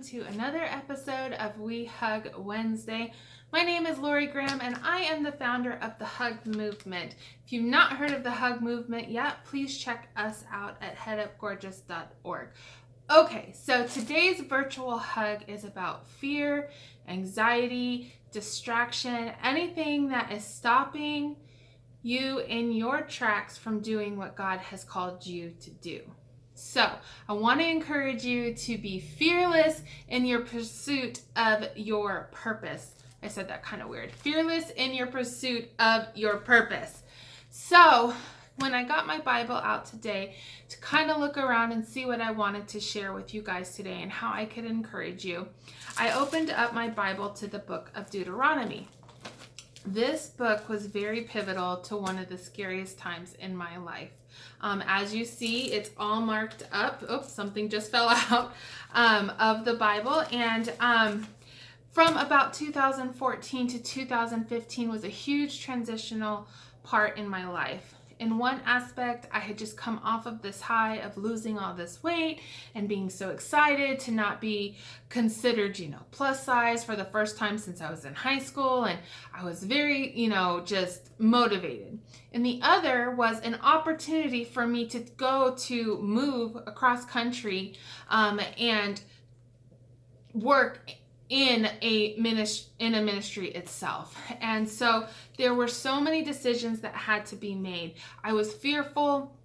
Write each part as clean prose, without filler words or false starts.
To another episode of We Hug Wednesday. My name is Lori Graham and I am the founder of the Hug Movement. If you've not heard of the Hug Movement yet, please check us out at headupgorgeous.org. Okay, so today's virtual hug is about fear, anxiety, distraction, anything that is stopping you in your tracks from doing what God has called you to do. So I want to encourage you to be fearless in your pursuit of your purpose. I said that kind of weird. Fearless in your pursuit of your purpose. So when I got my Bible out today to kind of look around and see what I wanted to share with you guys today and how I could encourage you, I opened up my Bible to the book of Deuteronomy. This book was very pivotal to one of the scariest times in my life. As you see, it's all marked up. Oops, something just fell out of the Bible. And from about 2014 to 2015 was a huge transitional part in my life. In one aspect, I had just come off of this high of losing all this weight and being so excited to not be considered, plus size for the first time since I was in high school. And I was very, just motivated. And the other was an opportunity for me to move across country and work in a ministry itself. And so there were so many decisions that had to be made. I was fearful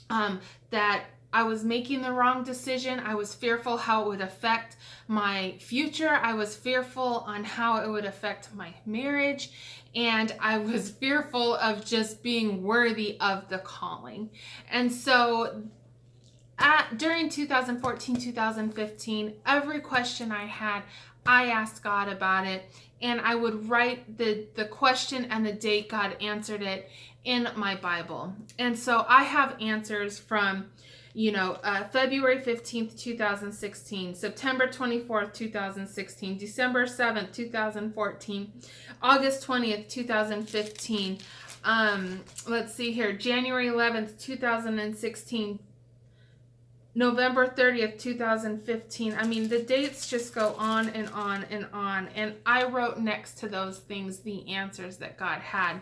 that I was making the wrong decision. I was fearful how it would affect my future. I was fearful on how it would affect my marriage. And I was fearful of just being worthy of the calling. And so during 2014, 2015, every question I had, I asked God about it, and I would write the question and the date God answered it in my Bible. And so I have answers from, February 15th, 2016, September 24th, 2016, December 7th, 2014, August 20th, 2015, let's see here, January 11th, 2016, November 30th, 2015. I mean, the dates just go on and on and on. And I wrote next to those things the answers that God had.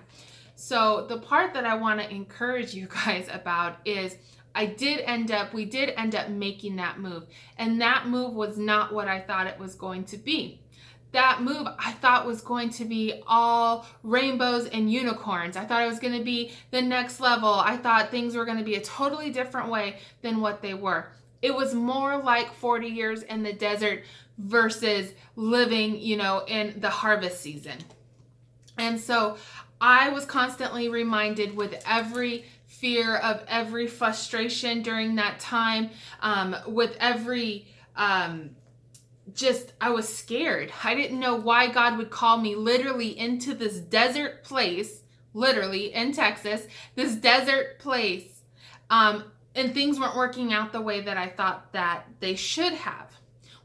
So the part that I want to encourage you guys about is we did end up making that move. And that move was not what I thought it was going to be. That move I thought was going to be all rainbows and unicorns. I thought it was going to be the next level. I thought things were going to be a totally different way than what they were. It was more like 40 years in the desert versus living, in the harvest season. And so I was constantly reminded with every fear of every frustration during that time, with every I was scared. I didn't know why God would call me literally into this desert place, literally in Texas, this desert place, and things weren't working out the way that I thought that they should have.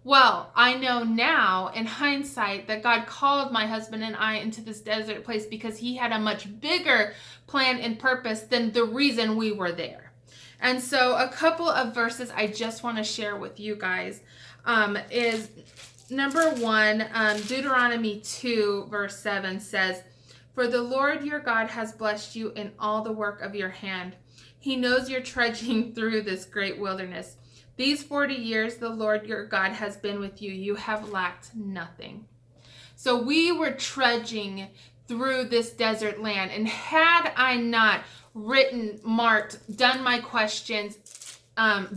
Well, I know now in hindsight that God called my husband and I into this desert place because he had a much bigger plan and purpose than the reason we were there. And so a couple of verses I just want to share with you guys is number one, Deuteronomy 2 verse 7 says, "For the Lord your God has blessed you in all the work of your hand. He knows you're trudging through this great wilderness. These 40 years the Lord your God has been with you. You have lacked nothing." So we were trudging through this desert land. And had I not written, marked, done my questions,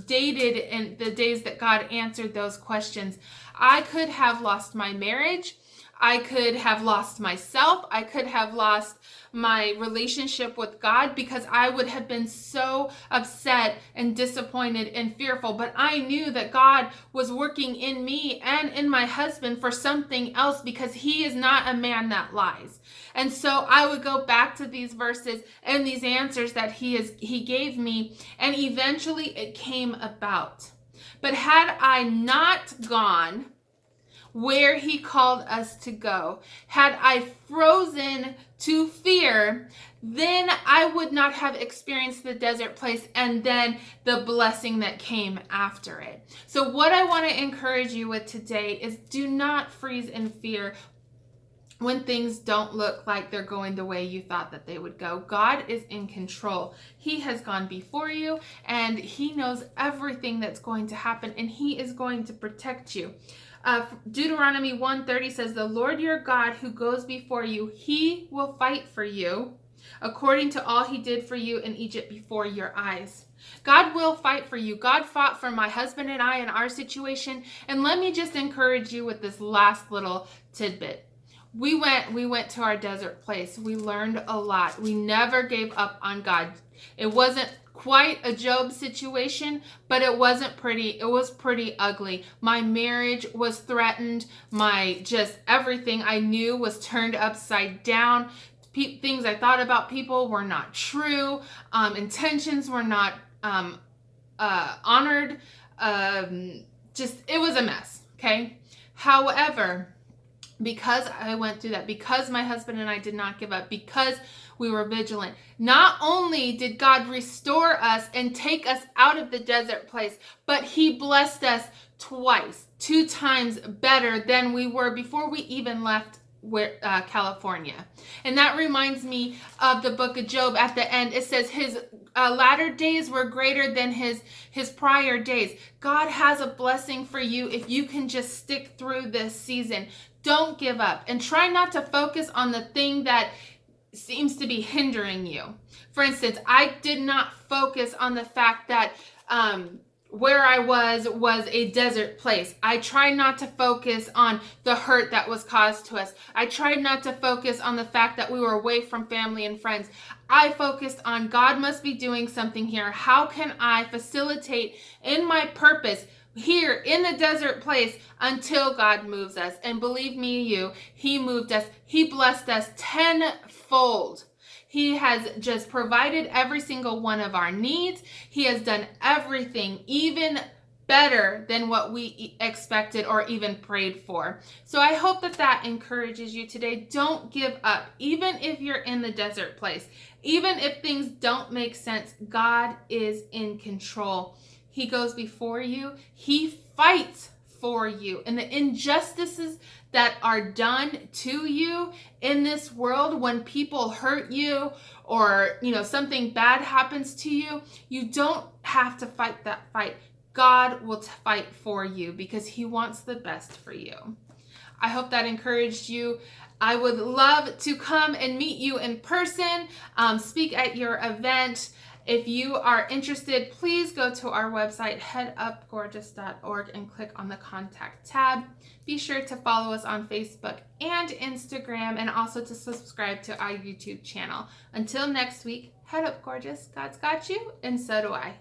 dated in the days that God answered those questions, I could have lost my marriage. I could have lost myself. I could have lost my relationship with God because I would have been so upset and disappointed and fearful. But I knew that God was working in me and in my husband for something else because he is not a man that lies. And so I would go back to these verses and these answers that he gave me, and eventually it came about. But had I not gone where he called us to go. Had I frozen to fear, then I would not have experienced the desert place and then the blessing that came after it. So what I want to encourage you with today is do not freeze in fear when things don't look like they're going the way you thought that they would go. God is in control. He has gone before you, and he knows everything that's going to happen, and he is going to protect you. Deuteronomy 1:30 says, the Lord your God who goes before you, he will fight for you according to all he did for you in Egypt before your eyes. God will fight for you. God fought for my husband and I in our situation. And let me just encourage you with this last little tidbit. We went to our desert place. We learned a lot. We never gave up on God. It wasn't quite a Job situation, but it wasn't pretty. It was pretty ugly. My marriage was threatened. Just everything I knew was turned upside down. Things I thought about people were not true. Intentions were not honored. It was a mess. Okay. However, because I went through that, because my husband and I did not give up, because we were vigilant, not only did God restore us and take us out of the desert place, but he blessed us twice, 2 times better than we were before we even left California. And that reminds me of the book of Job. At the end, it says his latter days were greater than his prior days. God has a blessing for you if you can just stick through this season. Don't give up, and try not to focus on the thing that seems to be hindering you. For instance, I did not focus on the fact that where I was a desert place. I tried not to focus on the hurt that was caused to us. I tried not to focus on the fact that we were away from family and friends. I focused on God must be doing something here. How can I facilitate in my purpose here in the desert place until God moves us? And believe me, he moved us. He blessed us tenfold. He has just provided every single one of our needs. He has done everything even better than what we expected or even prayed for. So I hope that encourages you today. Don't give up. Even if you're in the desert place, even if things don't make sense, God is in control. He goes before you. He fights for you. And the injustices that are done to you in this world, when people hurt you or, something bad happens to you, you don't have to fight that fight. God will fight for you because he wants the best for you. I hope that encouraged you. I would love to come and meet you in person, speak at your event. If you are interested, please go to our website, headupgorgeous.org, and click on the contact tab. Be sure to follow us on Facebook and Instagram, and also to subscribe to our YouTube channel. Until next week, head up gorgeous. God's got you, and so do I.